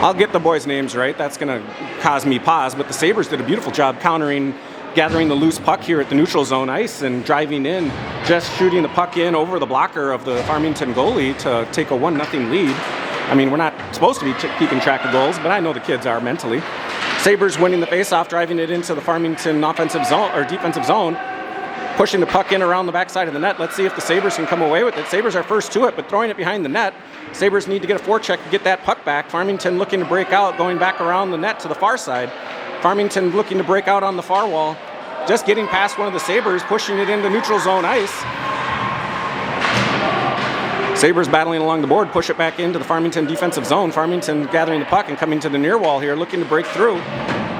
I'll get the boys' names right. That's going to cause me pause. But the Sabres did a beautiful job gathering the loose puck here at the neutral zone ice and driving in, just shooting the puck in over the blocker of the Farmington goalie to take a 1-0 lead. I mean, we're not supposed to be keeping track of goals, but I know the kids are mentally. Sabres winning the faceoff, driving it into the Farmington offensive zone or defensive zone, pushing the puck in around the backside of the net. Let's see if the Sabres can come away with it. Sabres are first to it, but throwing it behind the net. Sabres need to get a forecheck to get that puck back. Farmington looking to break out, going back around the net to the far side. Farmington looking to break out on the far wall, just getting past one of the Sabres, pushing it into neutral zone ice. Sabres battling along the board, push it back into the Farmington defensive zone. Farmington gathering the puck and coming to the near wall here, looking to break through.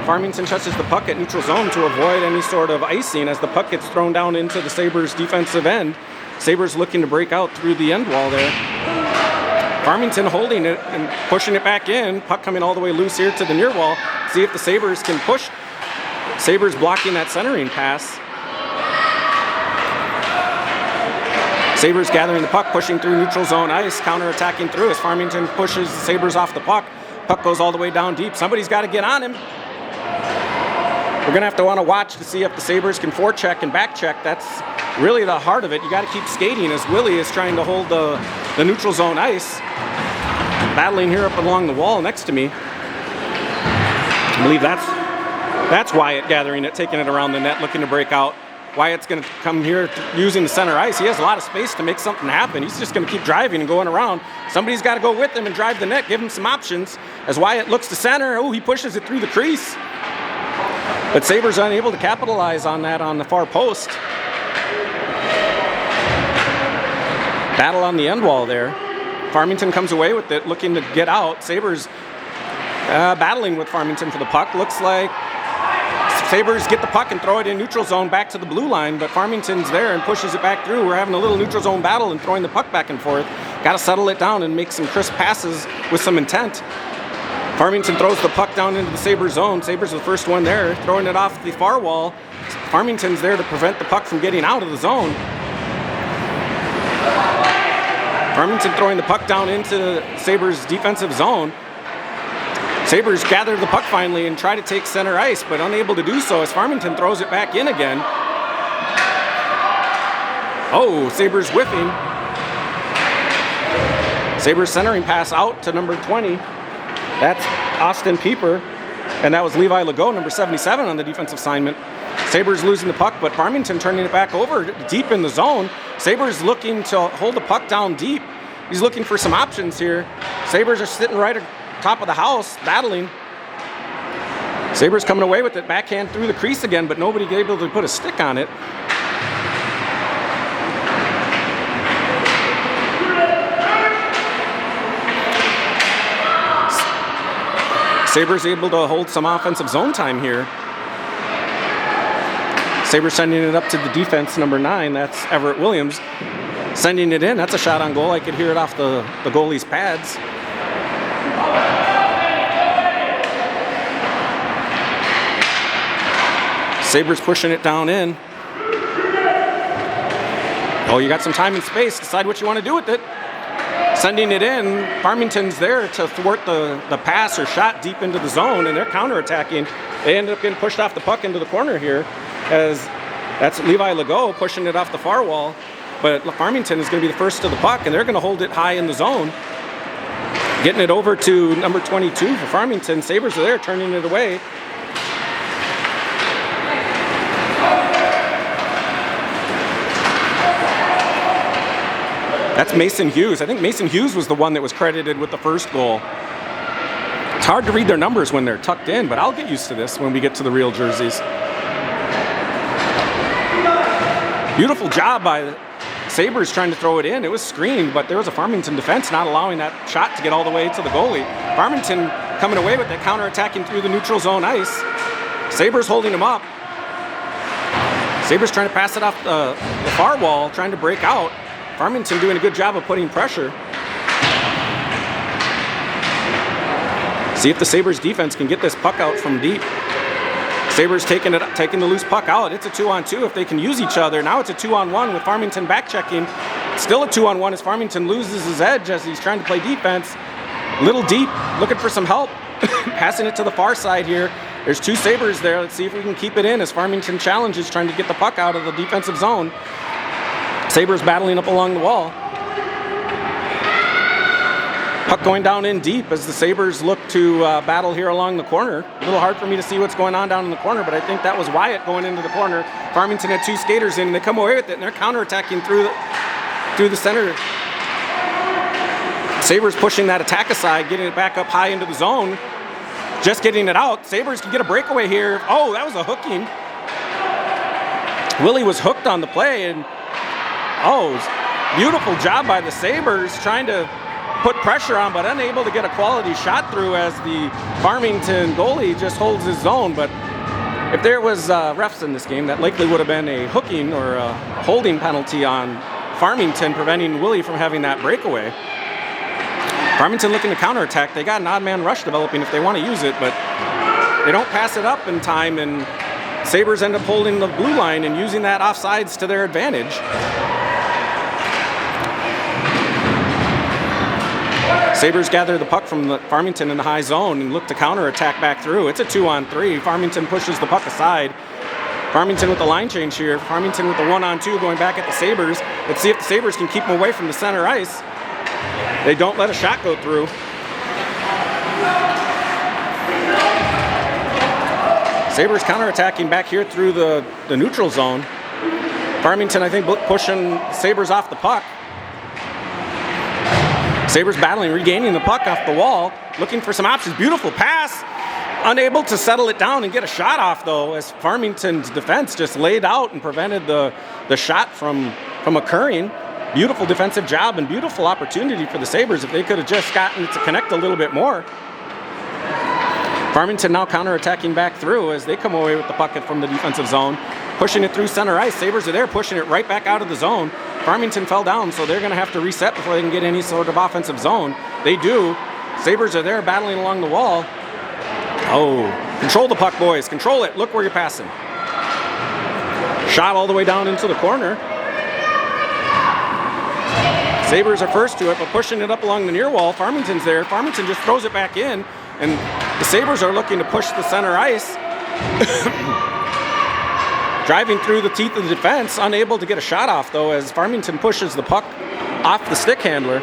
Farmington touches the puck at neutral zone to avoid any sort of icing as the puck gets thrown down into the Sabres defensive end. Sabres looking to break out through the end wall there. Farmington holding it and pushing it back in. Puck coming all the way loose here to the near wall. See if the Sabres can push. Sabres blocking that centering pass. Sabres gathering the puck, pushing through neutral zone ice, counter-attacking through as Farmington pushes the Sabres off the puck. Puck goes all the way down deep. Somebody's got to get on him. We're going to have to want to watch to see if the Sabres can forecheck and backcheck. That's really the heart of it. You got to keep skating as Willie is trying to hold the neutral zone ice. Battling here up along the wall next to me. I believe that's Wyatt gathering it, taking it around the net, looking to break out. Wyatt's going to come here using the center ice. He has a lot of space to make something happen. He's just going to keep driving and going around. Somebody's got to go with him and drive the net, give him some options. As Wyatt looks to center, he pushes it through the crease. But Sabres unable to capitalize on that on the far post. Battle on the end wall there. Farmington comes away with it, looking to get out. Sabres battling with Farmington for the puck. Looks like Sabres get the puck and throw it in neutral zone back to the blue line, but Farmington's there and pushes it back through. We're having a little neutral zone battle and throwing the puck back and forth. Got to settle it down and make some crisp passes with some intent. Farmington throws the puck down into the Sabres zone. Sabres are the first one there, throwing it off the far wall. Farmington's there to prevent the puck from getting out of the zone. Farmington throwing the puck down into Sabres defensive zone. Sabres gather the puck finally and try to take center ice, but unable to do so as Farmington throws it back in again. Oh, Sabres whiffing. Sabres centering pass out to number 20. That's Austin Pieper, and that was Levi Legault, number 77 on the defensive assignment. Sabres losing the puck, but Farmington turning it back over deep in the zone. Sabres looking to hold the puck down deep. He's looking for some options here. Sabres are sitting right top of the house, battling. Sabres coming away with it, backhand through the crease again, but nobody able to put a stick on it. Sabres able to hold some offensive zone time here. Sabres sending it up to the defense, number 9. That's Everett Williams. Sending it in. That's a shot on goal. I could hear it off the goalie's pads. Sabres pushing it down in. Oh, you got some time and space. Decide what you want to do with it. Sending it in. Farmington's there to thwart the pass or shot deep into the zone, and they're counterattacking. They end up getting pushed off the puck into the corner here, as that's Levi Legault pushing it off the far wall. But Farmington is going to be the first to the puck, and they're going to hold it high in the zone. Getting it over to number 22 for Farmington. Sabres are there, turning it away. That's Mason Hughes. I think Mason Hughes was the one that was credited with the first goal. It's hard to read their numbers when they're tucked in, but I'll get used to this when we get to the real jerseys. Beautiful job by the Sabres trying to throw it in. It was screened, but there was a Farmington defense not allowing that shot to get all the way to the goalie. Farmington coming away with it, counterattacking through the neutral zone ice. Sabres holding them up. Sabres trying to pass it off the far wall, trying to break out. Farmington doing a good job of putting pressure. See if the Sabres defense can get this puck out from deep. Sabres taking the loose puck out. It's a 2-on-2 if they can use each other. Now it's a 2-on-1 with Farmington back checking. Still a 2-on-1 as Farmington loses his edge as he's trying to play defense. Little deep, looking for some help. Passing it to the far side here. There's 2 Sabres there. Let's see if we can keep it in as Farmington challenges, trying to get the puck out of the defensive zone. Sabres battling up along the wall. Puck going down in deep as the Sabres look to battle here along the corner. A little hard for me to see what's going on down in the corner, but I think that was Wyatt going into the corner. Farmington had 2 skaters in, and they come away with it, and they're counterattacking through the center. Sabres pushing that attack aside, getting it back up high into the zone. Just getting it out. Sabres can get a breakaway here. Oh, that was a hooking. Willie was hooked on the play, and beautiful job by the Sabres trying to put pressure on, but unable to get a quality shot through as the Farmington goalie just holds his zone. But if there was refs in this game, that likely would have been a hooking or a holding penalty on Farmington, preventing Willie from having that breakaway. Farmington looking to counterattack. They got an odd man rush developing if they want to use it, but they don't pass it up in time, and Sabres end up holding the blue line and using that offsides to their advantage. Sabres gather the puck from Farmington in the high zone and look to counterattack back through. It's a 2-on-3. Farmington pushes the puck aside. Farmington with the line change here. Farmington with the 1-on-2 going back at the Sabres. Let's see if the Sabres can keep them away from the center ice. They don't let a shot go through. Sabres counterattacking back here through the neutral zone. Farmington, I think, pushing Sabres off the puck. Sabres battling, regaining the puck off the wall, looking for some options. Beautiful pass. Unable to settle it down and get a shot off, though, as Farmington's defense just laid out and prevented the shot from occurring. Beautiful defensive job and beautiful opportunity for the Sabres if they could have just gotten it to connect a little bit more. Farmington now counterattacking back through as they come away with the puck from the defensive zone, pushing it through center ice. Sabres are there, pushing it right back out of the zone. Farmington fell down, so they're going to have to reset before they can get any sort of offensive zone. They do. Sabres are there battling along the wall. Control the puck, boys. Control it. Look where you're passing. Shot all the way down into the corner. Sabres are first to it, but pushing it up along the near wall. Farmington's there. Farmington just throws it back in, and the Sabres are looking to push the center ice. Driving through the teeth of the defense, unable to get a shot off, though, as Farmington pushes the puck off the stick handler.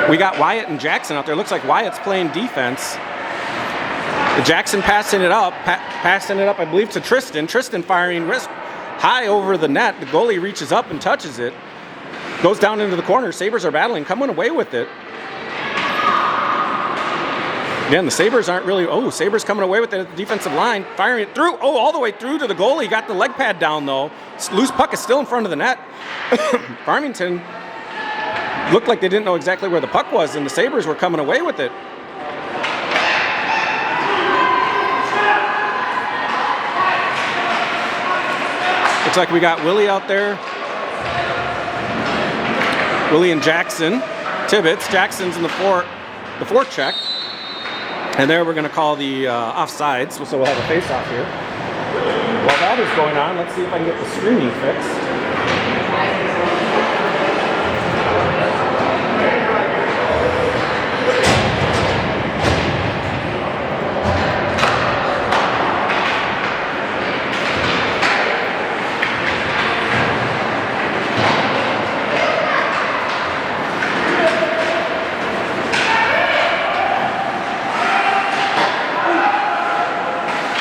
We got Wyatt and Jackson out there. Looks like Wyatt's playing defense. Jackson passing it up, I believe, to Tristan. Tristan firing wrist high over the net. The goalie reaches up and touches it. Goes down into the corner. Sabres are battling, coming away with it. Again, the Sabres aren't really... Sabres coming away with it at the defensive line. Firing it through. All the way through to the goalie. Got the leg pad down, though. Loose puck is still in front of the net. Farmington looked like they didn't know exactly where the puck was, and the Sabres were coming away with it. Looks like we got Willie out there. Willie and Jackson. Tibbetts. Jackson's in the forecheck. And there we're going to call the offsides, so we'll have a face-off here. While that is going on, let's see if I can get the streaming fixed.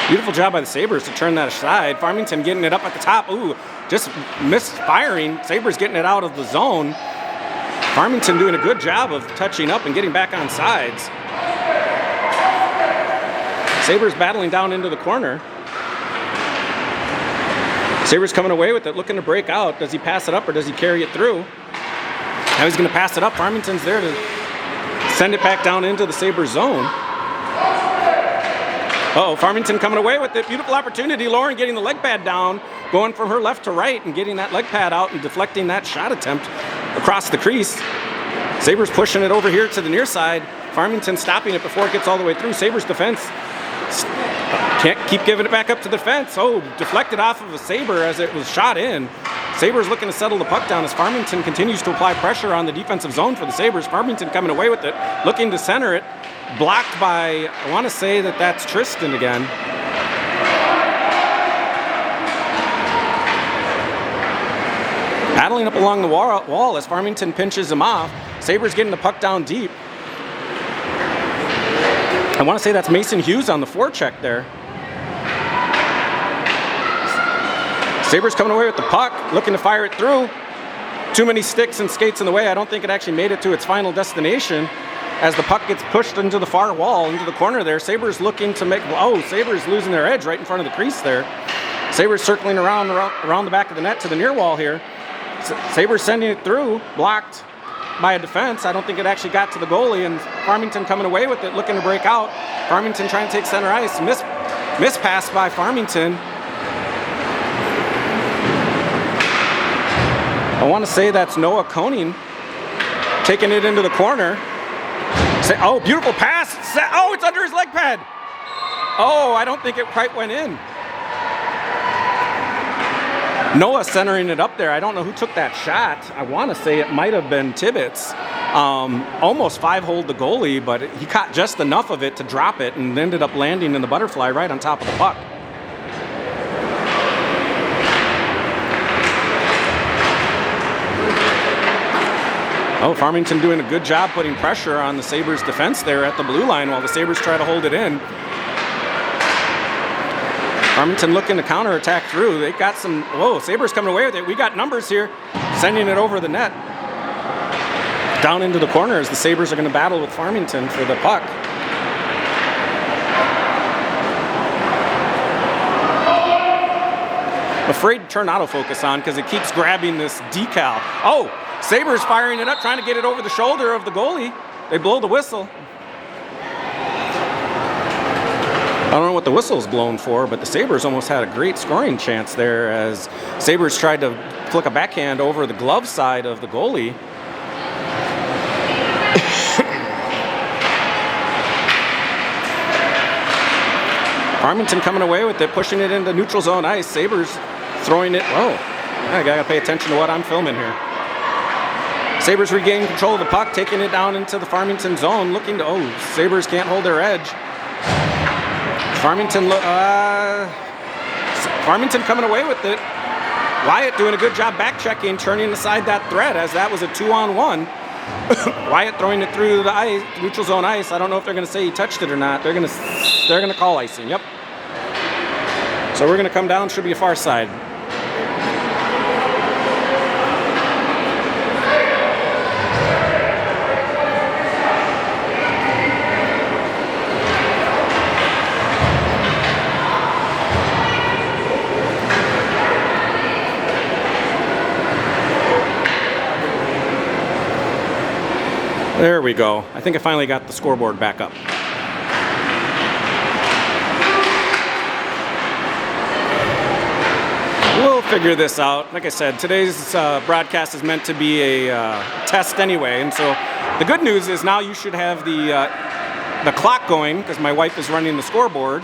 Beautiful job by the Sabres to turn that aside. Farmington getting it up at the top. Just missed firing. Sabres getting it out of the zone. Farmington doing a good job of touching up and getting back on sides. Sabres battling down into the corner. Sabres coming away with it, looking to break out. Does he pass it up or does he carry it through? Now he's going to pass it up. Farmington's there to send it back down into the Sabres zone. Farmington coming away with it. Beautiful opportunity. Lauren getting the leg pad down, going from her left to right and getting that leg pad out and deflecting that shot attempt across the crease. Sabres pushing it over here to the near side. Farmington stopping it before it gets all the way through. Sabres defense Can't keep giving it back up to the fence. Oh, deflected off of a Sabre as it was shot in. Sabres looking to settle the puck down as Farmington continues to apply pressure on the defensive zone for the Sabres. Farmington coming away with it, looking to center it. Blocked by, I want to say that's Tristan again. Battling up along the wall as Farmington pinches him off. Sabres getting the puck down deep. I want to say that's Mason Hughes on the forecheck there. Sabres coming away with the puck, looking to fire it through. Too many sticks and skates in the way. I don't think it actually made it to its final destination as the puck gets pushed into the far wall, into the corner there. Sabres looking to make, Sabres losing their edge right in front of the crease there. Sabres circling around the back of the net to the near wall here. Sabres sending it through, blocked by a defense. I don't think it actually got to the goalie, and Farmington coming away with it, looking to break out. Farmington trying to take center ice. Miss pass by Farmington. I want to say that's Noah Koning taking it into the corner. Beautiful pass. It's under his leg pad. I don't think it quite went in. Noah centering it up there. I don't know who took that shot. I want to say it might have been Tibbetts. Almost five-holed the goalie, but he caught just enough of it to drop it and ended up landing in the butterfly right on top of the puck. Farmington doing a good job putting pressure on the Sabres defense there at the blue line while the Sabres try to hold it in. Farmington looking to counterattack through. They got some, Sabres coming away with it. We got numbers here, sending it over the net. Down into the corner as the Sabres are going to battle with Farmington for the puck. Afraid to turn autofocus on because it keeps grabbing this decal. Sabres firing it up, trying to get it over the shoulder of the goalie. They blow the whistle. I don't know what the whistle is blown for, but the Sabres almost had a great scoring chance there as Sabres tried to flick a backhand over the glove side of the goalie. Farmington coming away with it, pushing it into neutral zone ice. Sabres throwing it. I gotta pay attention to what I'm filming here. Sabres regaining control of the puck, taking it down into the Farmington zone, looking to, Sabres can't hold their edge. Farmington coming away with it. Wyatt doing a good job back-checking, turning aside that threat as that was a 2-on-1. Wyatt throwing it through the ice, neutral zone ice. I don't know if they're going to say he touched it or not. They're going to call icing. Yep. So we're going to come down. Should be a far side. There we go. I think I finally got the scoreboard back up. We'll figure this out. Like I said, today's broadcast is meant to be a test anyway, and so the good news is now you should have the clock going because my wife is running the scoreboard,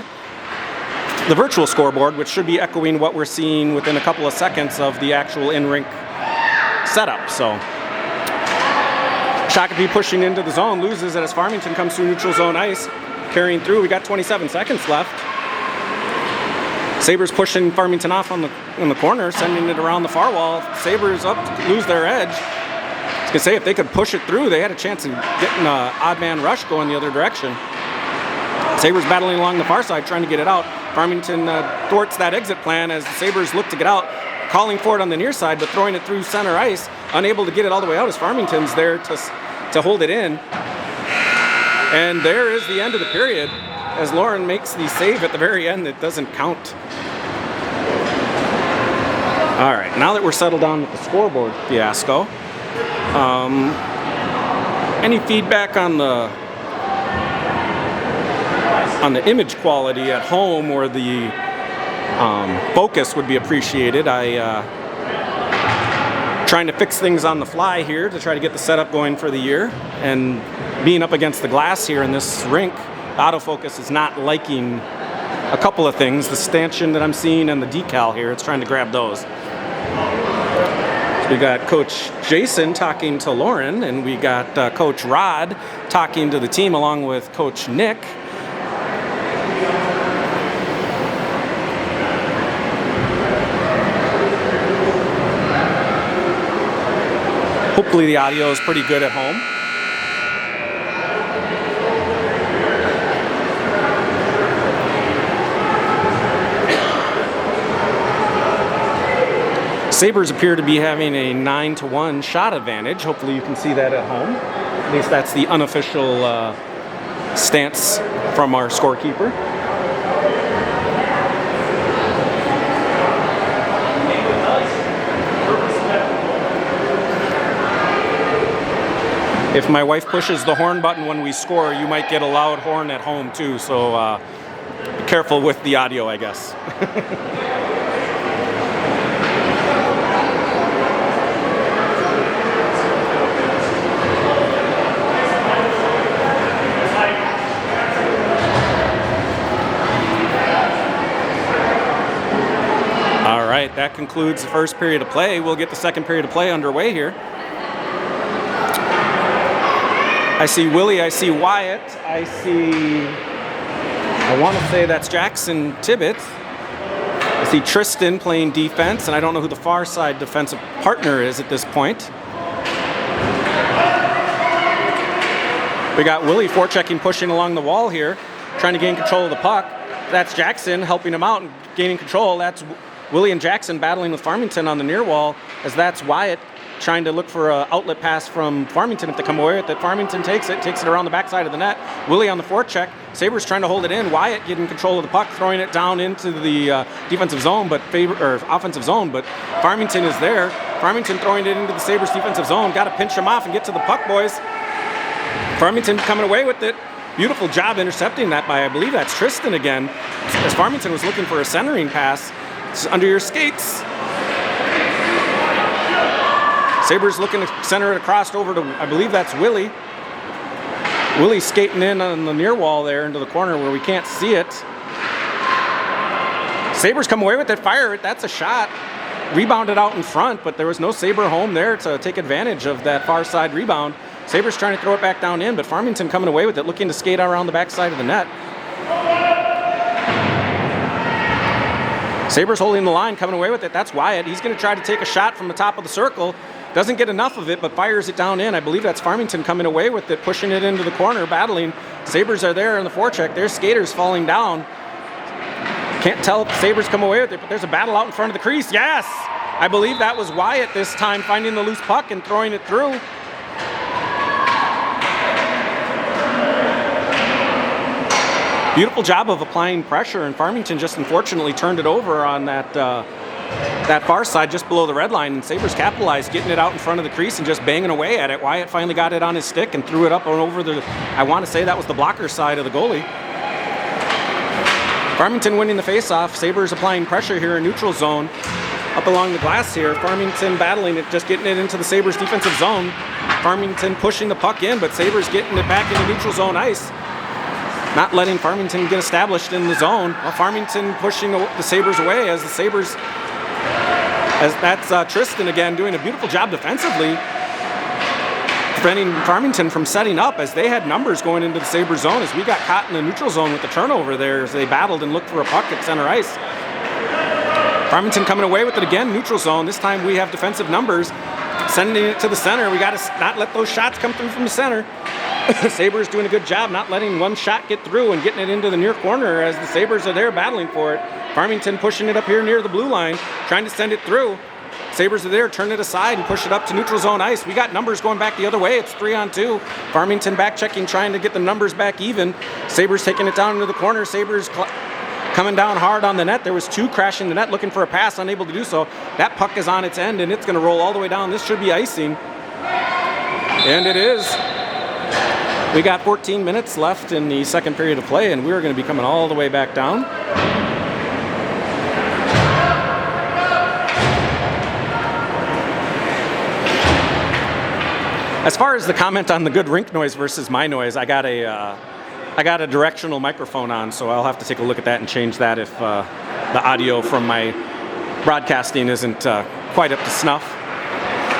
the virtual scoreboard, which should be echoing what we're seeing within a couple of seconds of the actual in-rink setup. So Shakopee pushing into the zone, loses it as Farmington comes through neutral zone ice, carrying through. We got 27 seconds left. Sabres pushing Farmington off in the corner, sending it around the far wall. Sabres up to lose their edge. I was going to say, if they could push it through, they had a chance of getting an odd man rush going the other direction. Sabres battling along the far side, trying to get it out. Farmington thwarts that exit plan as the Sabres look to get out, calling for it on the near side, but throwing it through center ice, unable to get it all the way out as Farmington's there to hold it in. And there is the end of the period as Lauren makes the save at the very end that doesn't count. All right, now that we're settled down with the scoreboard fiasco, any feedback on the image quality at home or the focus would be appreciated. Trying to fix things on the fly here to try to get the setup going for the year, and being up against the glass here in this rink, autofocus is not liking a couple of things. The stanchion that I'm seeing and the decal here, it's trying to grab those. So we got Coach Jason talking to Lauren, and we got Coach Rod talking to the team along with Coach Nick. Hopefully the audio is pretty good at home. Sabres appear to be having a 9-1 shot advantage. Hopefully you can see that at home. At least that's the unofficial stance from our scorekeeper. If my wife pushes the horn button when we score, you might get a loud horn at home too, so be careful with the audio, I guess. All right, that concludes the first period of play. We'll get the second period of play underway here. I see Willie, I see Wyatt, I want to say that's Jackson Tibbetts. I see Tristan playing defense, and I don't know who the far side defensive partner is at this point. We got Willie forechecking, pushing along the wall here, trying to gain control of the puck. That's Jackson helping him out and gaining control. That's Willie and Jackson battling with Farmington on the near wall, as that's Wyatt trying to look for an outlet pass from Farmington. If they come away with it, Farmington takes it around the backside of the net. Willie on the forecheck. Sabres trying to hold it in. Wyatt getting control of the puck, throwing it down into the defensive zone, offensive zone, but Farmington is there. Farmington throwing it into the Sabres defensive zone. Got to pinch him off and get to the puck, boys. Farmington coming away with it. Beautiful job intercepting that by, I believe that's Tristan again, as Farmington was looking for a centering pass. It's under your skates. Sabres looking to center it across over to, I believe that's Willie. Willie skating in on the near wall there into the corner where we can't see it. Sabres come away with it, fire it, that's a shot. Rebounded out in front, but there was no Sabre home there to take advantage of that far side rebound. Sabres trying to throw it back down in, but Farmington coming away with it, looking to skate around the backside of the net. Sabres holding the line, coming away with it. That's Wyatt. He's going to try to take a shot from the top of the circle. Doesn't get enough of it, but fires it down in. I believe that's Farmington coming away with it, pushing it into the corner, battling. Sabres are there in the forecheck. There's skaters falling down. Can't tell if the Sabres come away with it, but there's a battle out in front of the crease. Yes! I believe that was Wyatt this time, finding the loose puck and throwing it through. Beautiful job of applying pressure, and Farmington just unfortunately turned it over on that far side just below the red line, and Sabres capitalized, getting it out in front of the crease and just banging away at it. Wyatt finally got it on his stick and threw it up and over the, I want to say that was the blocker side of the goalie. Farmington winning the faceoff. Sabres applying pressure here in neutral zone up along the glass here. Farmington battling it, just getting it into the Sabres defensive zone. Farmington pushing the puck in, but Sabres getting it back into neutral zone ice. Not letting Farmington get established in the zone. Well, Farmington pushing the Sabres away as the Sabres, as that's Tristan again doing a beautiful job defensively, preventing Farmington from setting up as they had numbers going into the Sabres zone, as we got caught in the neutral zone with the turnover there as they battled and looked for a puck at center ice. Farmington coming away with it again, neutral zone. This time we have defensive numbers, sending it to the center. We got to not let those shots come through from the center. Sabres doing a good job not letting one shot get through and getting it into the near corner as the Sabres are there battling for it. Farmington pushing it up here near the blue line, trying to send it through. Sabres are there, turn it aside and push it up to neutral zone ice. We got numbers going back the other way. It's 3-on-2. Farmington back checking, trying to get the numbers back even. Sabres taking it down into the corner. Sabres coming down hard on the net. There was two crashing the net looking for a pass, unable to do so. That puck is on its end and it's going to roll all the way down. This should be icing. And it is. We got 14 minutes left in the second period of play, and we're going to be coming all the way back down. As far as the comment on the good rink noise versus my noise, I got a I got a directional microphone on, so I'll have to take a look at that and change that if the audio from my broadcasting isn't quite up to snuff.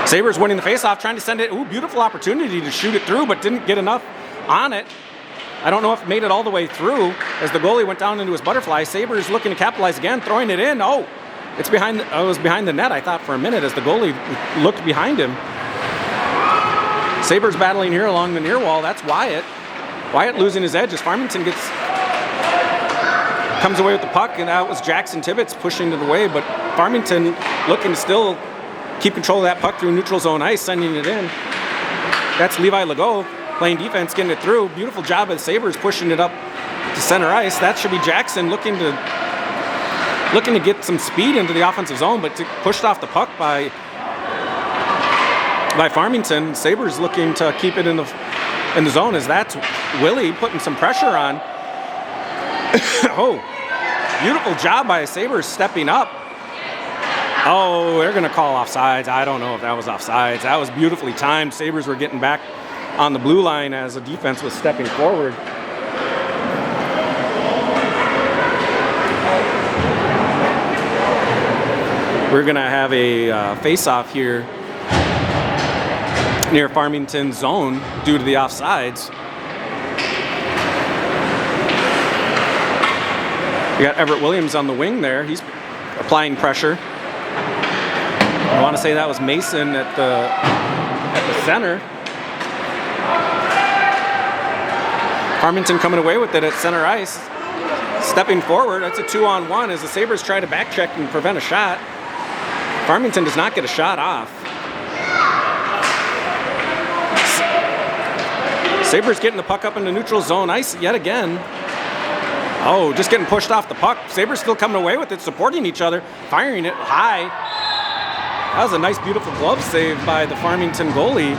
Sabres winning the faceoff, trying to send it. Ooh, beautiful opportunity to shoot it through, but didn't get enough on it. I don't know if it made it all the way through as the goalie went down into his butterfly. Sabres looking to capitalize again, throwing it in. Oh, it was behind the net, I thought, for a minute as the goalie looked behind him. Sabres battling here along the near wall. That's Wyatt. Wyatt losing his edge as Farmington comes away with the puck, and that was Jackson Tibbetts pushing it away, but Farmington looking to still keep control of that puck through neutral zone ice, sending it in. That's Levi Legault playing defense, getting it through. Beautiful job of the Sabres pushing it up to center ice. That should be Jackson looking to get some speed into the offensive zone, but pushed off the puck by Farmington. Sabres looking to keep it in the zone as that's Willie putting some pressure on. Oh, beautiful job by Sabres stepping up. Oh, they're going to call offsides. I don't know if that was offsides. That was beautifully timed. Sabres were getting back on the blue line as the defense was stepping forward. We're going to have a face-off here near Farmington zone due to the offsides. We got Everett Williams on the wing there. He's applying pressure. I want to say that was Mason at the center. Farmington coming away with it at center ice. Stepping forward, that's a 2-on-1 as the Sabres try to back check and prevent a shot. Farmington does not get a shot off. Sabres getting the puck up into neutral zone ice yet again. Oh, just getting pushed off the puck. Sabres still coming away with it, supporting each other, firing it high. That was a nice, beautiful glove save by the Farmington goalie.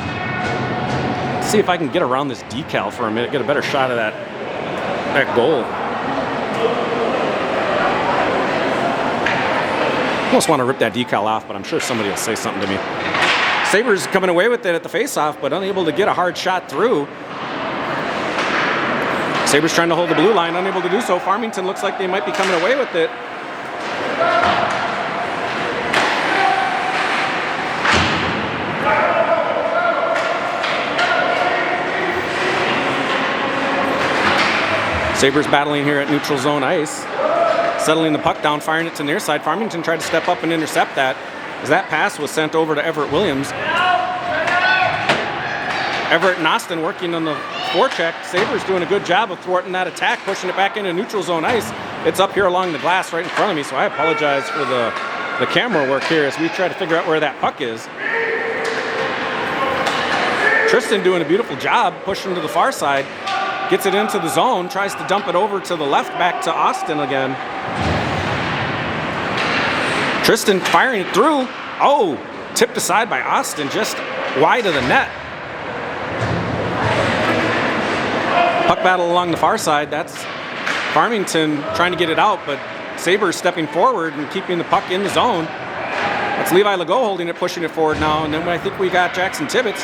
Let's see if I can get around this decal for a minute, get a better shot of that goal. I almost want to rip that decal off, but I'm sure somebody will say something to me. Sabres coming away with it at the faceoff, but unable to get a hard shot through. Sabres trying to hold the blue line, unable to do so. Farmington looks like they might be coming away with it. Sabres battling here at neutral zone ice. Settling the puck down, firing it to the near side. Farmington tried to step up and intercept that as that pass was sent over to Everett Williams. Everett and Austin working on the forecheck. Sabres doing a good job of thwarting that attack, pushing it back into neutral zone ice. It's up here along the glass right in front of me, so I apologize for the camera work here as we try to figure out where that puck is. Tristan doing a beautiful job pushing to the far side. Gets it into the zone, tries to dump it over to the left, back to Austin again. Tristan firing it through. Oh, tipped aside by Austin, just wide of the net. Puck battle along the far side. That's Farmington trying to get it out, but Sabres stepping forward and keeping the puck in the zone. That's Levi Legault holding it, pushing it forward now. And then I think we got Jackson Tibbetts.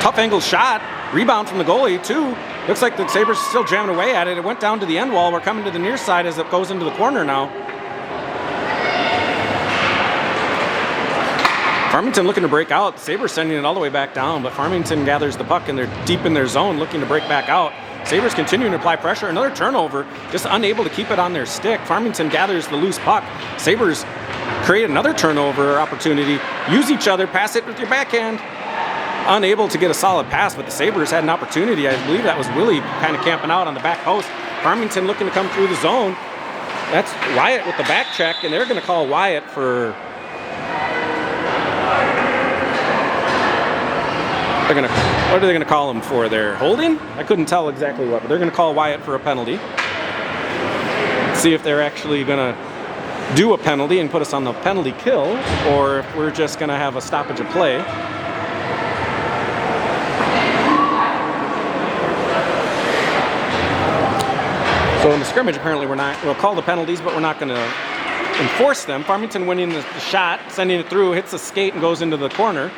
Tough angle shot. Rebound from the goalie, too. Looks like the Sabres are still jamming away at it. It went down to the end wall. We're coming to the near side as it goes into the corner now. Farmington looking to break out. The Sabres sending it all the way back down, but Farmington gathers the puck and they're deep in their zone looking to break back out. Sabres continuing to apply pressure. Another turnover, just unable to keep it on their stick. Farmington gathers the loose puck. Sabres create another turnover opportunity. Use each other, pass it with your backhand. Unable to get a solid pass, but the Sabres had an opportunity. I believe that was Willie kind of camping out on the back post. Farmington looking to come through the zone. That's Wyatt with the back check, and they're going to call Wyatt for... What are they going to call him for there? Holding? I couldn't tell exactly what, but they're going to call Wyatt for a penalty. Let's see if they're actually going to do a penalty and put us on the penalty kill, or if we're just going to have a stoppage of play. So in the scrimmage, apparently we'll call the penalties, but we're not going to enforce them. Farmington winning the shot, sending it through, hits the skate and goes into the corner.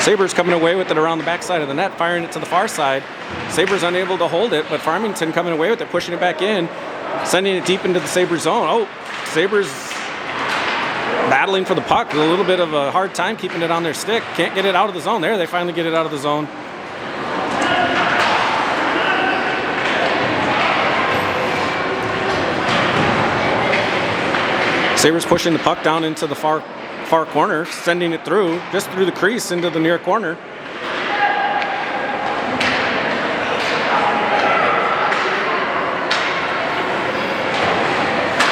Sabres coming away with it around the backside of the net, firing it to the far side. Sabres unable to hold it, but Farmington coming away with it, pushing it back in, sending it deep into the Sabres zone. Oh, Sabres battling for the puck. A little bit of a hard time keeping it on their stick. Can't get it out of the zone. There, they finally get it out of the zone. Sabres pushing the puck down into the far corner, sending it through, just through the crease into the near corner.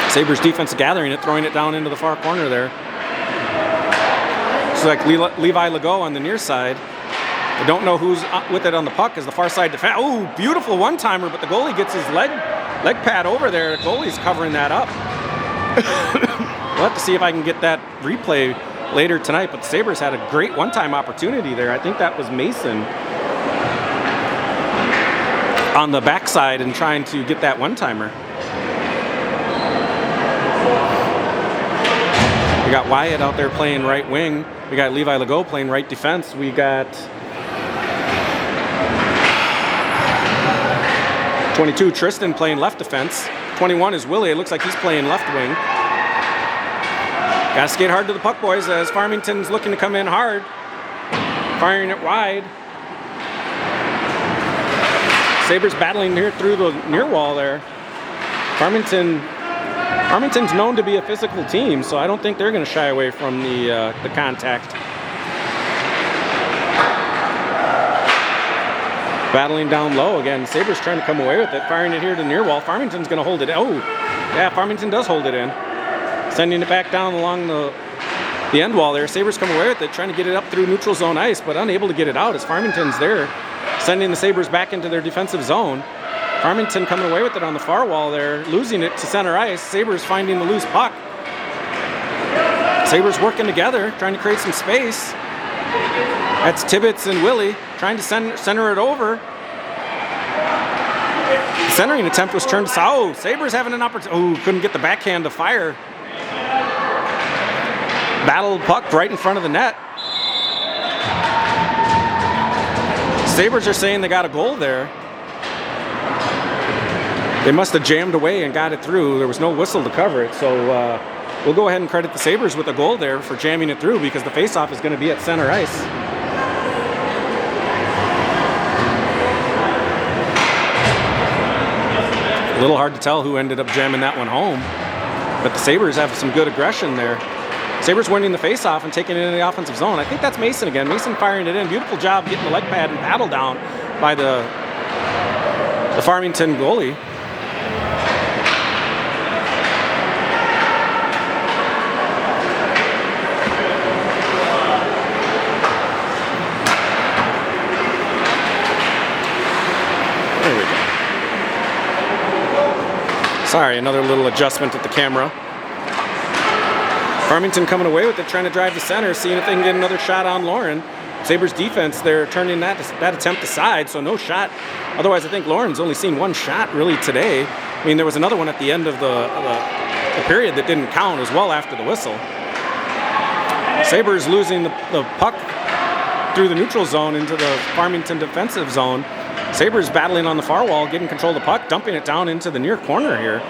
Sabres defense gathering it, throwing it down into the far corner there. It's like Levi Legault on the near side. I don't know who's with it on the puck as the far side defense. Oh, beautiful one-timer, but the goalie gets his leg pad over there. The goalie's covering that up. We'll have to see if I can get that replay later tonight, but the Sabres had a great one-time opportunity there. I think that was Mason on the backside and trying to get that one-timer. We got Wyatt out there playing right wing. We got Levi Legault playing right defense. We got 22 Tristan playing left defense. 21 is Willie. It looks like he's playing left wing. Got to skate hard to the puck, boys, as Farmington's looking to come in hard. Firing it wide. Sabres battling here through the near wall there. Farmington's known to be a physical team, so I don't think they're going to shy away from the contact. Battling down low again. Sabres trying to come away with it, firing it here to the near wall. Farmington's going to hold it. Oh, yeah, Farmington does hold it in. Sending it back down along the end wall there. Sabres come away with it, trying to get it up through neutral zone ice, but unable to get it out as Farmington's there, sending the Sabres back into their defensive zone. Farmington coming away with it on the far wall there, losing it to center ice. Sabres finding the loose puck. Sabres working together, trying to create some space. That's Tibbetts and Willie trying to center it over. The centering attempt was turned to Sabres having an opportunity. Oh, couldn't get the backhand to fire. Battled puck right in front of the net. Sabres are saying they got a goal there. They must have jammed away and got it through. There was no whistle to cover it, so we'll go ahead and credit the Sabres with a goal there for jamming it through because the faceoff is going to be at center ice. A little hard to tell who ended up jamming that one home, but the Sabres have some good aggression there. Sabres winning the faceoff and taking it into the offensive zone. I think that's Mason again. Mason firing it in. Beautiful job getting the leg pad and paddle down by the Farmington goalie. There we go. Sorry, another little adjustment at the camera. Farmington coming away with it, trying to drive to center, seeing if they can get another shot on Lauren. Sabres defense, they're turning that attempt aside, so no shot. Otherwise, I think Lauren's only seen one shot really today. I mean, there was another one at the end of the period that didn't count as well after the whistle. Sabres losing the puck through the neutral zone into the Farmington defensive zone. Sabres battling on the far wall, getting control of the puck, dumping it down into the near corner here.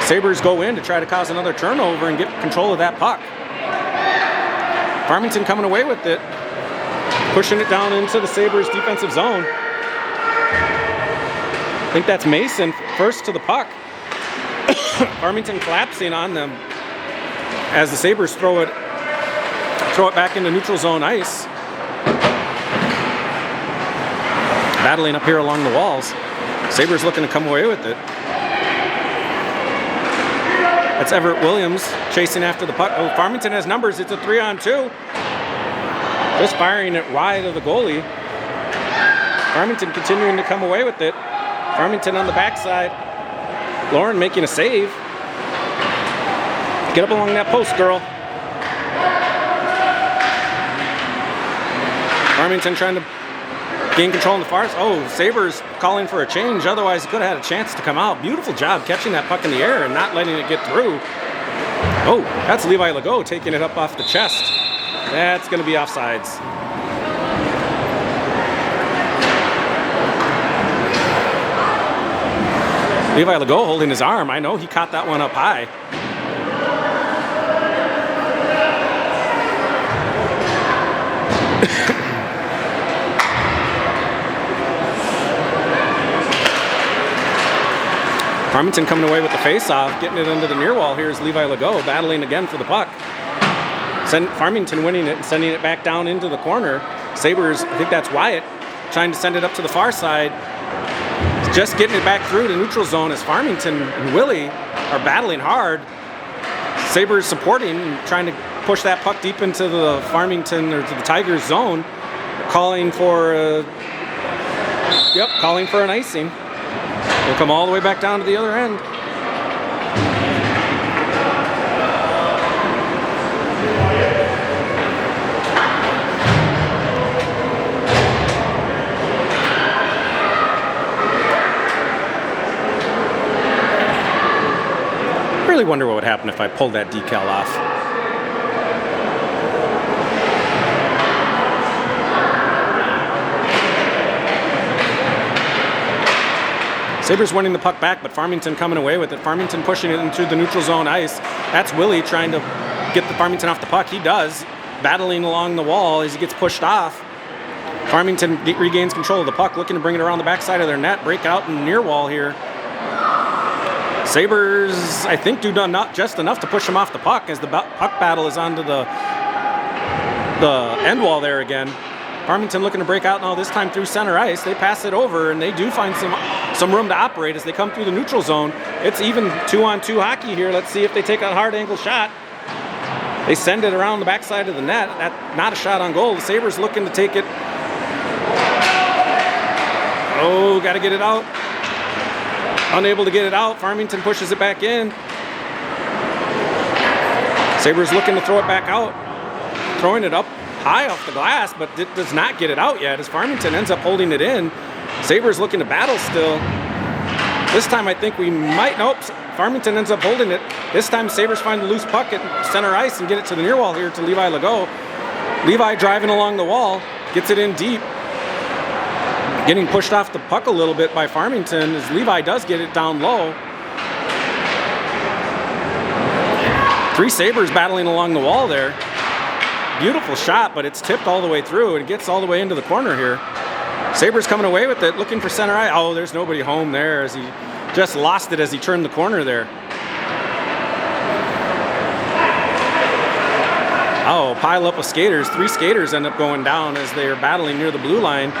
Sabres go in to try to cause another turnover and get control of that puck. Farmington coming away with it, pushing it down into the Sabres defensive zone. I think that's Mason first to the puck. Farmington collapsing on them as the Sabres throw it back into neutral zone ice. Battling up here along the walls. Sabres looking to come away with it. That's Everett Williams chasing after the puck. Oh, Farmington has numbers. It's a 3-on-2. Just firing it wide of the goalie. Farmington continuing to come away with it. Farmington on the backside. Lauren making a save. Get up along that post, girl. Farmington trying to gain control in the far. Oh, Sabres calling for a change. Otherwise, he could have had a chance to come out. Beautiful job catching that puck in the air and not letting it get through. Oh, that's Levi Legault taking it up off the chest. That's going to be offsides. Levi Legault holding his arm. I know he caught that one up high. Farmington coming away with the face-off, getting it into the near wall. Here's Levi Legault battling again for the puck. Farmington winning it and sending it back down into the corner. Sabres, I think that's Wyatt, trying to send it up to the far side. Just getting it back through to neutral zone as Farmington and Willie are battling hard. Sabres supporting, trying to push that puck deep into the Farmington or to the Tigers zone, calling for an icing. We'll come all the way back down to the other end. I really wonder what would happen if I pulled that decal off. Sabres winning the puck back, but Farmington coming away with it. Farmington pushing it into the neutral zone ice. That's Willie trying to get the Farmington off the puck. He does, battling along the wall as he gets pushed off. Farmington regains control of the puck, looking to bring it around the backside of their net, break out in the near wall here. Sabres, I think, do not just enough to push him off the puck as the puck battle is onto the end wall there again. Farmington looking to break out now, this time through center ice. They pass it over, and they do find some room to operate as they come through the neutral zone. It's even 2-on-2 hockey here. Let's see if they take a hard angle shot. They send it around the backside of the net. Not a shot on goal. The Sabres looking to take it. Oh, got to get it out. Unable to get it out. Farmington pushes it back in. Sabres looking to throw it back out. Throwing it up high off the glass, but it does not get it out yet as Farmington ends up holding it in. Sabres looking to battle still. This time I think we might, nope, Farmington ends up holding it. This time Sabres find the loose puck at center ice and get it to the near wall here to Levi Legault. Levi driving along the wall, gets it in deep. Getting pushed off the puck a little bit by Farmington as Levi does get it down low. Three Sabres battling along the wall there. Beautiful shot, but it's tipped all the way through and it gets all the way into the corner here. Sabres coming away with it, looking for center ice. Oh, there's nobody home there as he just lost it as he turned the corner there. Oh, pile up of skaters. Three skaters end up going down as they are battling near the blue line.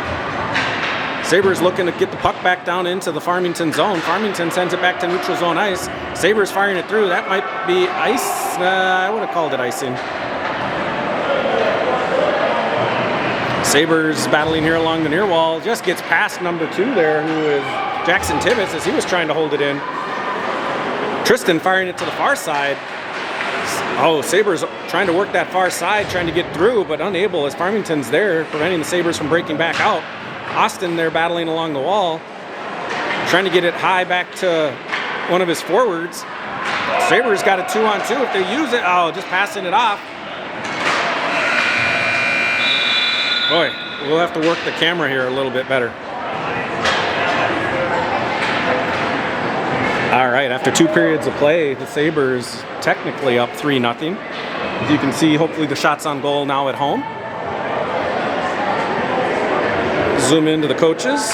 Sabres looking to get the puck back down into the Farmington zone. Farmington sends it back to neutral zone ice. Sabres firing it through. That might be ice. I would have called it icing. Sabres battling here along the near wall. Just gets past number 2 there, who is Jackson Tibbetts, as he was trying to hold it in. Tristan firing it to the far side. Oh, Sabres trying to work that far side, trying to get through, but unable as Farmington's there, preventing the Sabres from breaking back out. Austin there battling along the wall, trying to get it high back to one of his forwards. Sabres got a 2-on-2 if they use it. Oh, just passing it off. Boy, we'll have to work the camera here a little bit better. All right, after 2 periods of play, the Sabres technically up 3-0. As you can see, hopefully the shots on goal now at home. Zoom into the coaches.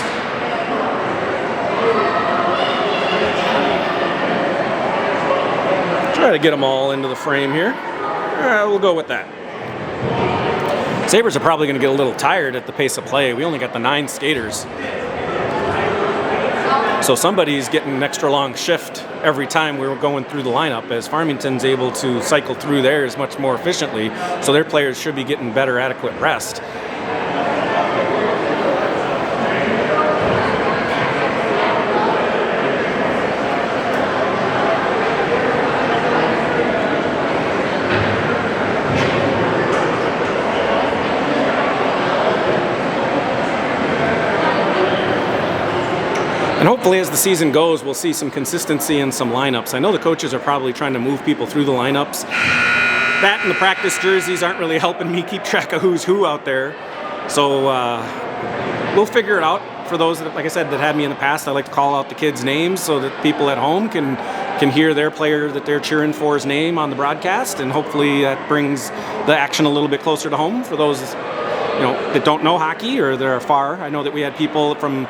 Try to get them all into the frame here. We'll go with that. Sabres are probably going to get a little tired at the pace of play. We only got the 9 skaters. So somebody's getting an extra long shift every time we're going through the lineup, as Farmington's able to cycle through theirs much more efficiently. So their players should be getting better adequate rest. And hopefully as the season goes, we'll see some consistency in some lineups. I know the coaches are probably trying to move people through the lineups. That and the practice jerseys aren't really helping me keep track of who's who out there. So we'll figure it out. for those that, like I said, that had me in the past, I like to call out the kids' names so that people at home can hear their player that they're cheering for's name on the broadcast, and hopefully that brings the action a little bit closer to home for those that don't know hockey or that are far. I know that we had people from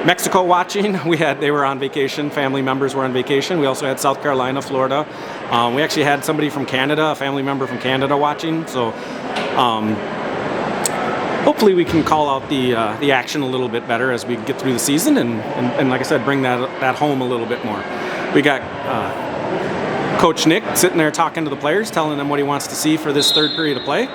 Mexico watching. They were on vacation. Family members were on vacation. We also had South Carolina, Florida. We actually had somebody from Canada, a family member from Canada watching. So hopefully we can call out the action a little bit better as we get through the season, and like I said, bring that home a little bit more. We got Coach Nick sitting there talking to the players, telling them what he wants to see for this third period of play.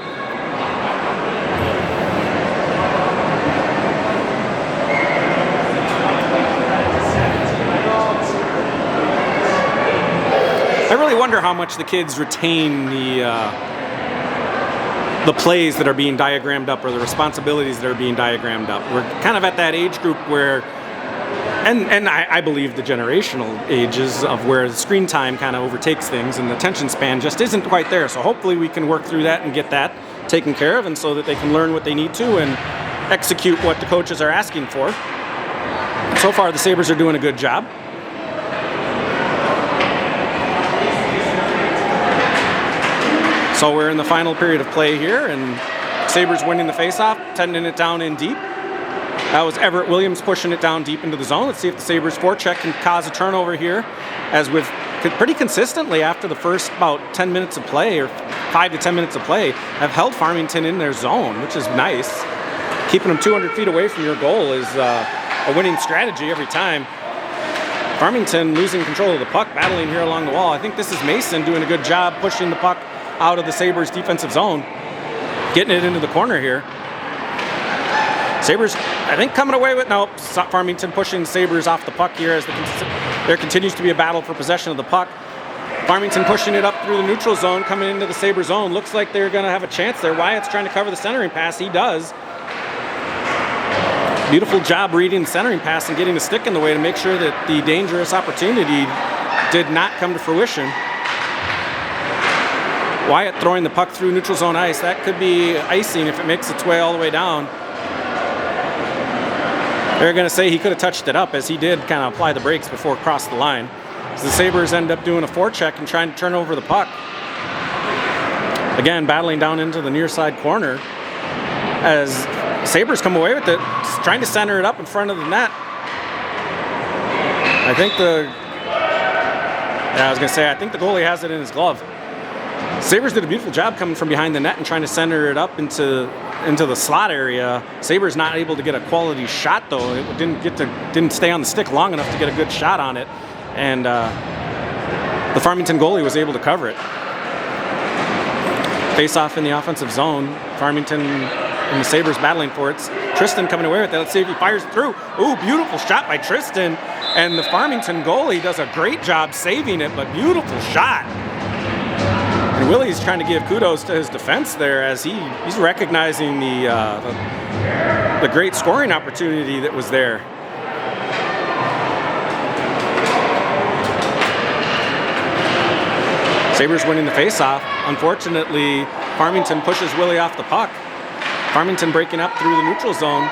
I really wonder how much the kids retain the plays that are being diagrammed up, or the responsibilities that are being diagrammed up. We're kind of at that age group where, and I believe the generational ages of where the screen time kind of overtakes things and the attention span just isn't quite there. So hopefully we can work through that and get that taken care of, and so that they can learn what they need to and execute what the coaches are asking for. So far the Sabres are doing a good job. So we're in the final period of play here, and Sabres winning the faceoff, tending it down in deep. That was Everett Williams pushing it down deep into the zone. Let's see if the Sabres forecheck can cause a turnover here, as with pretty consistently after the first about 10 minutes of play, or 5 to 10 minutes of play, have held Farmington in their zone, which is nice. Keeping them 200 feet away from your goal is a winning strategy every time. Farmington losing control of the puck, battling here along the wall. I think this is Mason doing a good job pushing the puck out of the Sabres defensive zone, getting it into the corner here. Sabres, I think, coming away with, no, Farmington pushing Sabres off the puck here as there continues to be a battle for possession of the puck. Farmington pushing it up through the neutral zone, coming into the Sabres zone. Looks like they're going to have a chance there. Wyatt's trying to cover the centering pass. He does. Beautiful job reading the centering pass and getting the stick in the way to make sure that the dangerous opportunity did not come to fruition. Wyatt throwing the puck through neutral zone ice. That could be icing if it makes its way all the way down. They're going to say he could have touched it up, as he did kind of apply the brakes before it crossed the line. So the Sabres end up doing a forecheck and trying to turn over the puck. Again, battling down into the near side corner as Sabres come away with it, trying to center it up in front of the net. I think the goalie has it in his glove. Sabres did a beautiful job coming from behind the net and trying to center it up into the slot area. Sabres not able to get a quality shot, though. It didn't stay on the stick long enough to get a good shot on it, and the Farmington goalie was able to cover it. Face off in the offensive zone. Farmington and the Sabres battling for it. Tristan coming away with it. Let's see if he fires it through. Ooh, beautiful shot by Tristan, and the Farmington goalie does a great job saving it, but beautiful shot. And Willie's trying to give kudos to his defense there, as he's recognizing the great scoring opportunity that was there. Sabres winning the faceoff. Unfortunately, Farmington pushes Willie off the puck. Farmington breaking up through the neutral zone.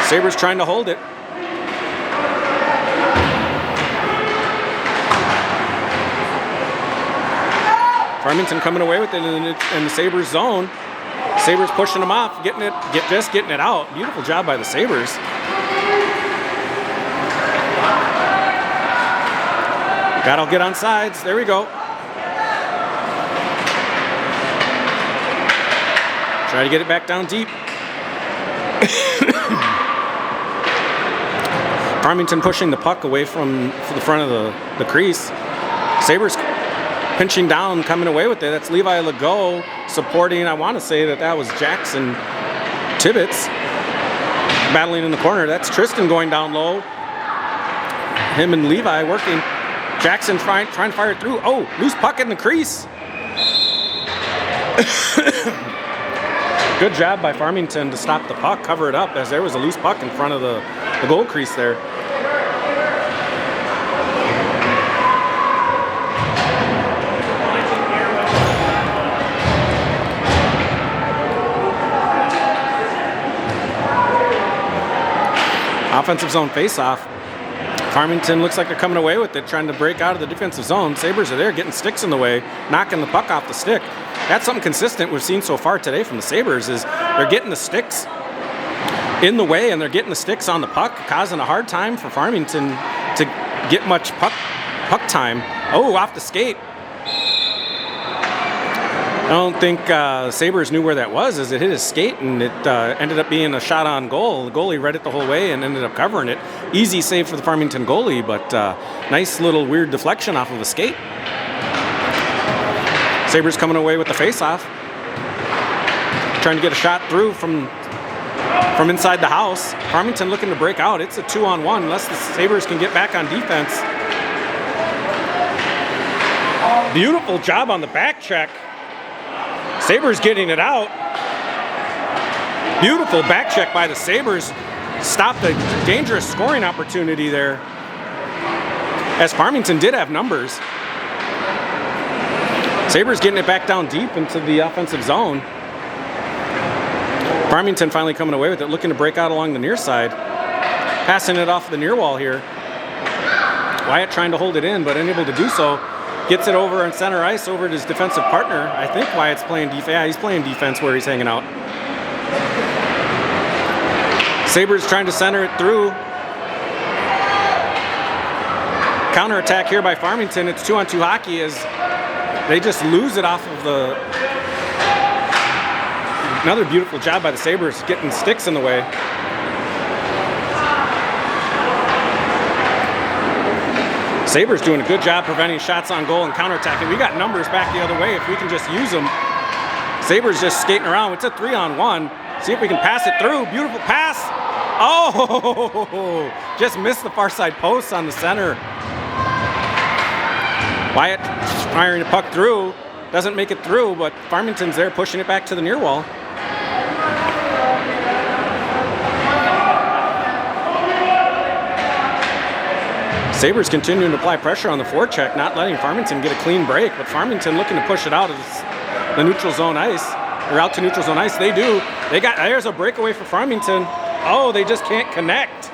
Sabres trying to hold it. Farmington coming away with it in the Sabres zone. Sabres pushing them off, getting it out. Beautiful job by the Sabres. That'll get on sides. There we go. Try to get it back down deep. Farmington pushing the puck away from the front of the crease. Sabres pinching down, coming away with it. That's Levi Legault supporting. I want to say that was Jackson Tibbetts battling in the corner. That's Tristan going down low. Him and Levi working. Jackson trying to fire it through. Oh, loose puck in the crease. Good job by Farmington to stop the puck, cover it up, as there was a loose puck in front of the goal crease there. offensive zone faceoff. Farmington looks like they're coming away with it, trying to break out of the defensive zone. Sabres are there getting sticks in the way, knocking the puck off the stick. That's something consistent we've seen so far today from the Sabres is they're getting the sticks in the way and they're getting the sticks on the puck, causing a hard time for Farmington to get much puck time. Oh, off the skate. I don't think Sabres knew where that was as it hit his skate, and it ended up being a shot on goal. The goalie read it the whole way and ended up covering it. Easy save for the Farmington goalie, but nice little weird deflection off of the skate. Sabres coming away with the face-off. Trying to get a shot through from inside the house. Farmington looking to break out. It's a 2-on-1 unless the Sabres can get back on defense. Beautiful job on the back check. Sabres getting it out. Beautiful back check by the Sabres. Stopped a dangerous scoring opportunity there. As Farmington did have numbers. Sabres getting it back down deep into the offensive zone. Farmington finally coming away with it, looking to break out along the near side. Passing it off the near wall here. Wyatt trying to hold it in, but unable to do so. Gets it over on center ice over to his defensive partner. I think Wyatt's playing defense. Yeah, he's playing defense where he's hanging out. Sabres trying to center it through. Counterattack here by Farmington. It's 2-on-2 hockey as they just lose it off of the... Another beautiful job by the Sabres getting sticks in the way. Sabres doing a good job preventing shots on goal and counterattacking. We got numbers back the other way if we can just use them. Sabres just skating around. It's a 3-on-1. See if we can pass it through. Beautiful pass. Oh, just missed the far side post on the center. Wyatt firing the puck through. Doesn't make it through, but Farmington's there pushing it back to the near wall. Sabres continuing to apply pressure on the forecheck, not letting Farmington get a clean break, but Farmington looking to push it out of the neutral zone ice, or out to neutral zone ice. They do. There's a breakaway for Farmington. Oh, they just can't connect.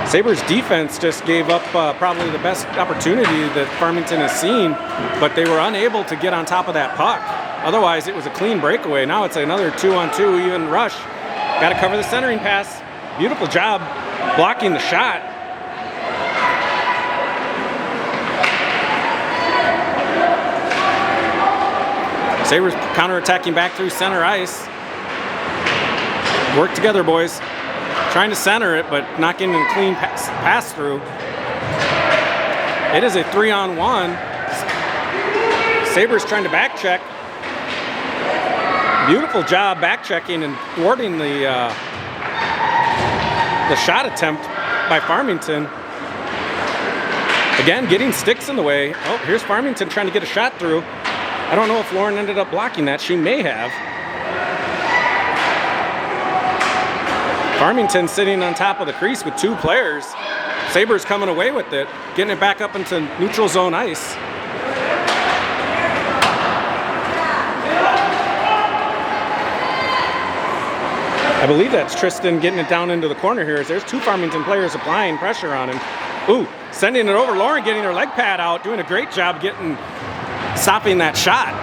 Sabres defense just gave up probably the best opportunity that Farmington has seen, but they were unable to get on top of that puck. Otherwise, it was a clean breakaway. Now it's another 2-on-2 even rush. Got to cover the centering pass. Beautiful job blocking the shot. Sabres counterattacking back through center ice. Work together, boys. Trying to center it, but not getting a clean pass through. It is a 3-on-1. Sabres trying to back check. Beautiful job back checking and thwarting the shot attempt by Farmington. Again, getting sticks in the way. Oh, here's Farmington trying to get a shot through. I don't know if Lauren ended up blocking that. She may have. Farmington sitting on top of the crease with two players. Sabres coming away with it, getting it back up into neutral zone ice. I believe that's Tristan getting it down into the corner here. There's two Farmington players applying pressure on him. Ooh, sending it over. Lauren getting her leg pad out, doing a great job stopping that shot.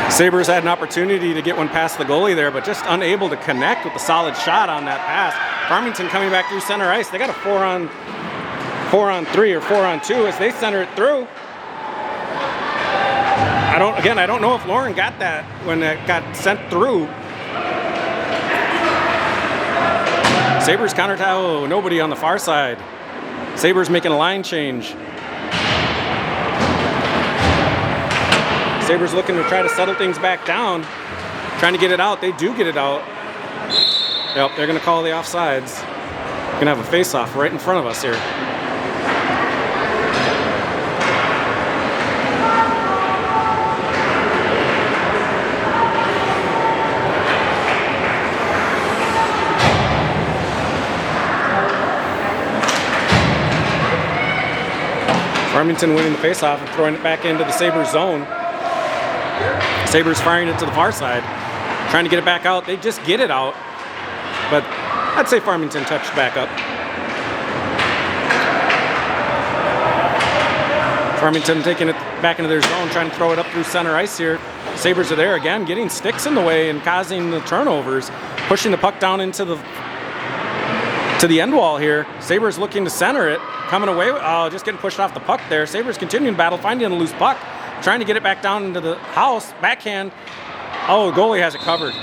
Sabres had an opportunity to get one past the goalie there, but just unable to connect with the solid shot on that pass. Farmington coming back through center ice. They got a 4-on-3 or 4-on-2 as they center it through. I don't know if Lauren got that when it got sent through. Sabres counter-attack. Oh, nobody on the far side. Sabres making a line change. Sabres looking to try to settle things back down. Trying to get it out. They do get it out. Yep, they're going to call the offsides. Going to have a face-off right in front of us here. Farmington winning the faceoff and throwing it back into the Sabres zone. Sabres firing it to the far side, trying to get it back out. They just get it out, but I'd say Farmington touched back up. Farmington taking it back into their zone, trying to throw it up through center ice here. Sabres are there again, getting sticks in the way and causing the turnovers, pushing the puck down into the end wall here. Sabres looking to center it, coming away. Just getting pushed off the puck there. Sabres continuing battle, finding a loose puck, trying to get it back down into the house. Backhand. Oh, the goalie has it covered.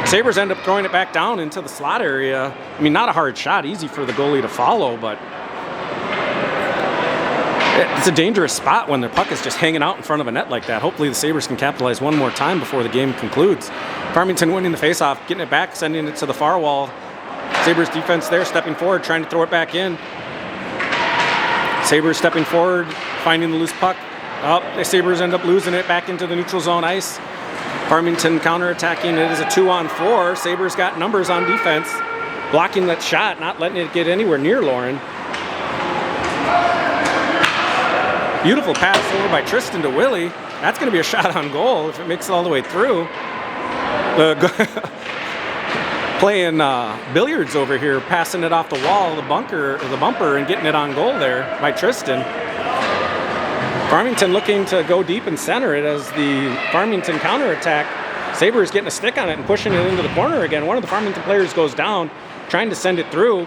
Sabres end up throwing it back down into the slot area. I mean, not a hard shot, easy for the goalie to follow, but it's a dangerous spot when their puck is just hanging out in front of a net like that. Hopefully the Sabres can capitalize one more time before the game concludes. Farmington winning the faceoff, getting it back, sending it to the far wall. Sabres defense there, stepping forward, trying to throw it back in. Sabres stepping forward, finding the loose puck. The Sabres end up losing it back into the neutral zone ice. Farmington counterattacking. It is a 2-on-4. Sabres got numbers on defense, blocking that shot, not letting it get anywhere near Lauren. Beautiful pass over by Tristan to Willie. That's going to be a shot on goal if it makes it all the way through. Playing billiards over here, passing it off the wall, the bumper, and getting it on goal there by Tristan. Farmington looking to go deep and center it as the Farmington counterattack. Sabres getting a stick on it and pushing it into the corner again. One of the Farmington players goes down, trying to send it through.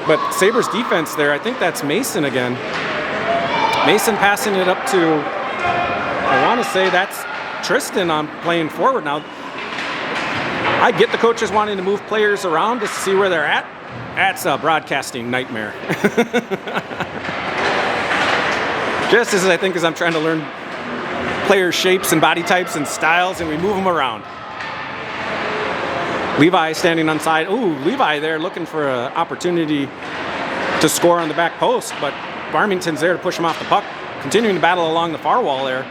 But Sabres defense there, I think that's Mason again. Mason passing it up to, I want to say that's Tristan on playing forward now. I get the coaches wanting to move players around just to see where they're at. That's a broadcasting nightmare. Just as I think as I'm trying to learn player shapes and body types and styles, and we move them around. Levi standing on side. Ooh, Levi there looking for an opportunity to score on the back post, but Farmington's there to push him off the puck, continuing to battle along the far wall there.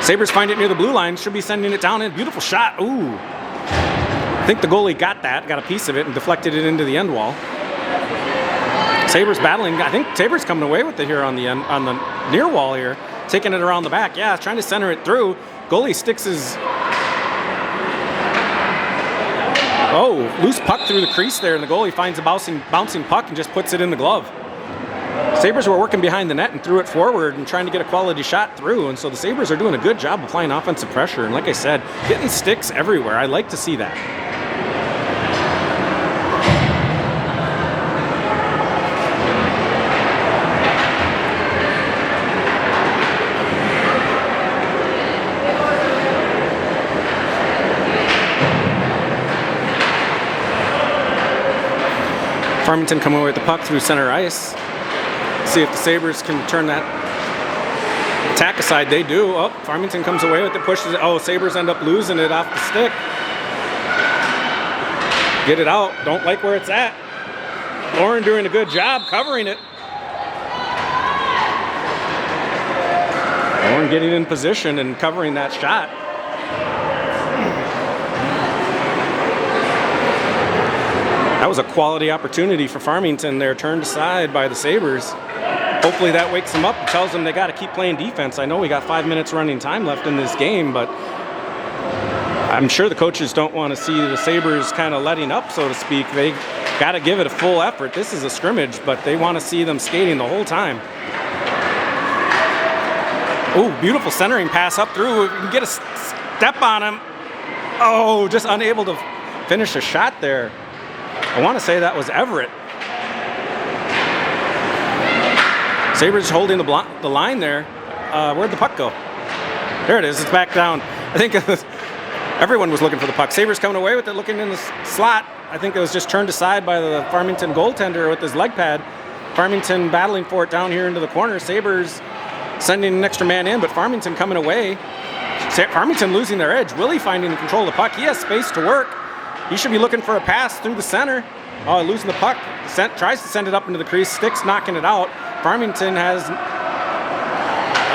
Sabres find it near the blue line, should be sending it down in. Beautiful shot. Ooh. I think the goalie got a piece of it, and deflected it into the end wall. Sabres battling. I think Sabres coming away with it here on the near wall here, taking it around the back. Yeah, trying to center it through. Goalie sticks his loose puck through the crease there, and the goalie finds a bouncing puck and just puts it in the glove. Sabres were working behind the net and threw it forward and trying to get a quality shot through, and so the Sabres are doing a good job applying offensive pressure, and like I said, getting sticks everywhere. I like to see that. Farmington come away with the puck through center ice. See if the Sabres can turn that attack aside. They do. Oh, Farmington comes away with it, pushes it. Oh, Sabres end up losing it off the stick. Get it out. Don't like where it's at. Lauren doing a good job covering it. Lauren getting in position and covering that shot. That was a quality opportunity for Farmington there, turned aside by the Sabres. Hopefully that wakes them up and tells them they got to keep playing defense. I know we got 5 minutes running time left in this game, but I'm sure the coaches don't want to see the Sabres kind of letting up, so to speak. They got to give it a full effort. This is a scrimmage, but they want to see them skating the whole time. Oh, beautiful centering pass up through. You can get a step on him. Oh, just unable to finish a shot there. I want to say that was Everett. Sabres holding the line there. Where'd the puck go? There it is. It's back down. I think everyone was looking for the puck. Sabres coming away with it, looking in the slot. I think it was just turned aside by the Farmington goaltender with his leg pad. Farmington battling for it down here into the corner. Sabres sending an extra man in, but Farmington coming away. Farmington losing their edge. Willie finding control of the puck. He has space to work. He should be looking for a pass through the center. Oh, losing the puck. Tries to send it up into the crease. Sticks knocking it out. Farmington has...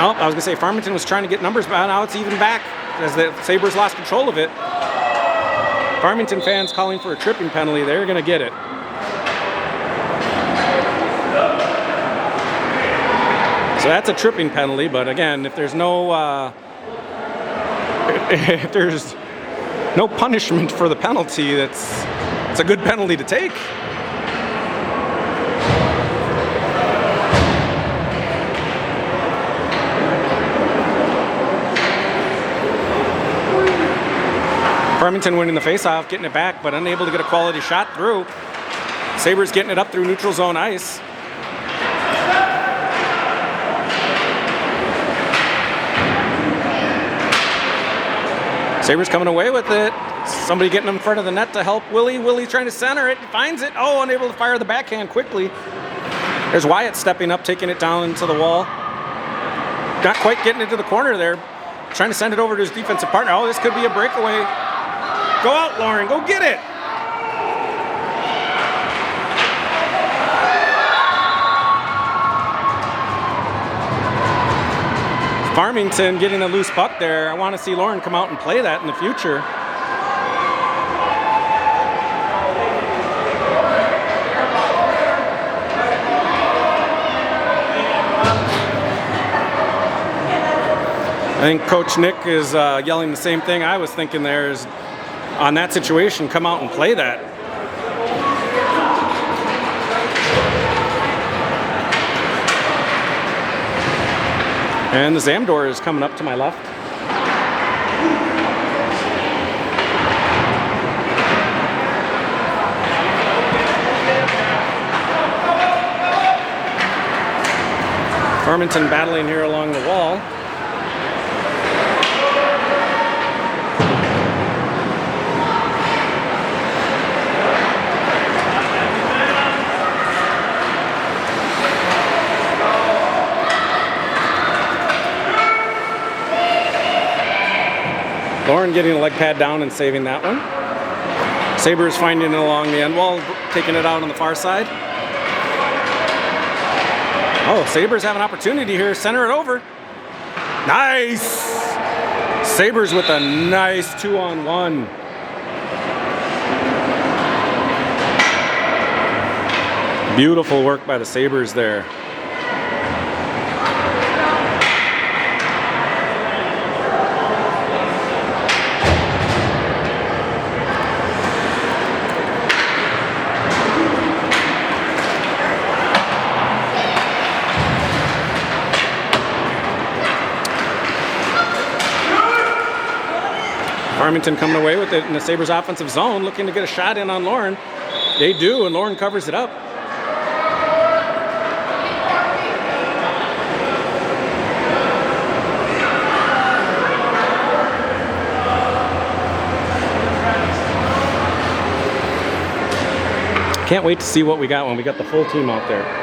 Oh, I was going to say Farmington was trying to get numbers, but now it's even back as the Sabres lost control of it. Farmington fans calling for a tripping penalty. They're going to get it. So that's a tripping penalty, but again, if there's no if there's no punishment for the penalty, it's a good penalty to take. Farmington winning the faceoff, getting it back, but unable to get a quality shot through. Sabres getting it up through neutral zone ice. Sabres coming away with it. Somebody getting in front of the net to help Willie. Willie's trying to center it. He finds it. Oh, unable to fire the backhand quickly. There's Wyatt stepping up, taking it down into the wall. Not quite getting into the corner there. Trying to send it over to his defensive partner. Oh, this could be a breakaway. Go out, Lauren. Go get it. Farmington getting a loose puck there. I want to see Lauren come out and play that in the future. I think Coach Nick is yelling the same thing I was thinking there is on that situation, come out and play that. And the Zamdor is coming up to my left. Farmington battling here along the wall. Lauren getting a leg pad down and saving that one. Sabres finding it along the end wall, taking it out on the far side. Oh, Sabres have an opportunity here. Center it over. Nice! Sabres with a nice 2-on-1. Beautiful work by the Sabres there. Farmington coming away with it in the Sabres offensive zone, looking to get a shot in on Lauren. They do, and Lauren covers it up. Can't wait to see what we got when we got the full team out there.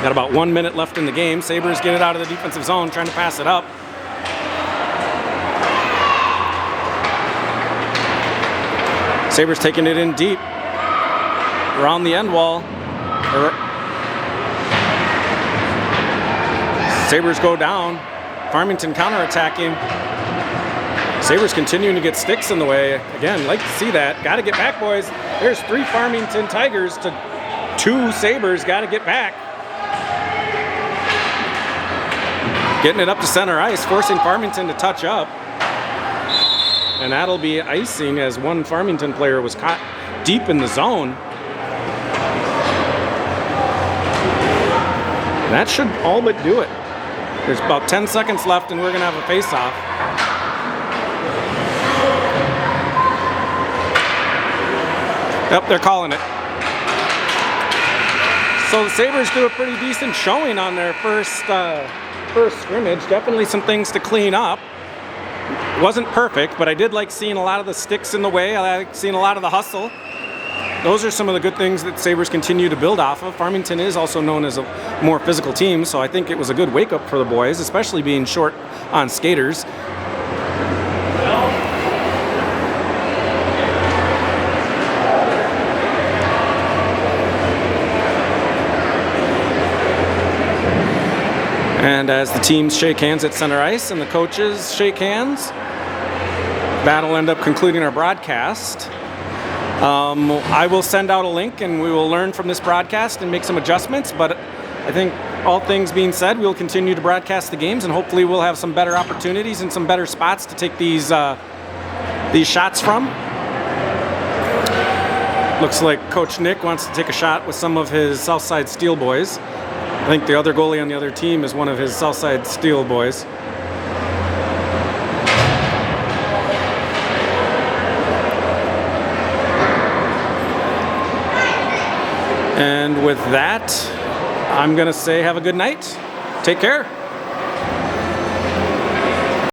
Got about 1 minute left in the game. Sabres get it out of the defensive zone, trying to pass it up. Sabres taking it in deep. Around the end wall. Sabres go down. Farmington counterattacking. Sabres continuing to get sticks in the way. Again, like to see that. Got to get back, boys. There's 3 Farmington Tigers to 2 Sabres. Got to get back. Getting it up to center ice, forcing Farmington to touch up. And that'll be icing as one Farmington player was caught deep in the zone. And that should all but do it. There's about 10 seconds left and we're going to have a face-off. Yep, they're calling it. So the Sabres do a pretty decent showing on their first scrimmage. Definitely some things to clean up. Wasn't perfect, but I did like seeing a lot of the sticks in the way. I like seeing a lot of the hustle. Those are some of the good things that Sabres continue to build off of. Farmington is also known as a more physical team, so I think it was a good wake-up for the boys, especially being short on skaters. And as the teams shake hands at center ice and the coaches shake hands, That'll end up concluding our broadcast. I will send out a link and we will learn from this broadcast and make some adjustments, but I think all things being said, we'll continue to broadcast the games and hopefully we'll have some better opportunities and some better spots to take these shots from. Looks like Coach Nick wants to take a shot with some of his Southside Steel boys. I think the other goalie on the other team is one of his Southside Steel boys. And with that, I'm going to say have a good night. Take care.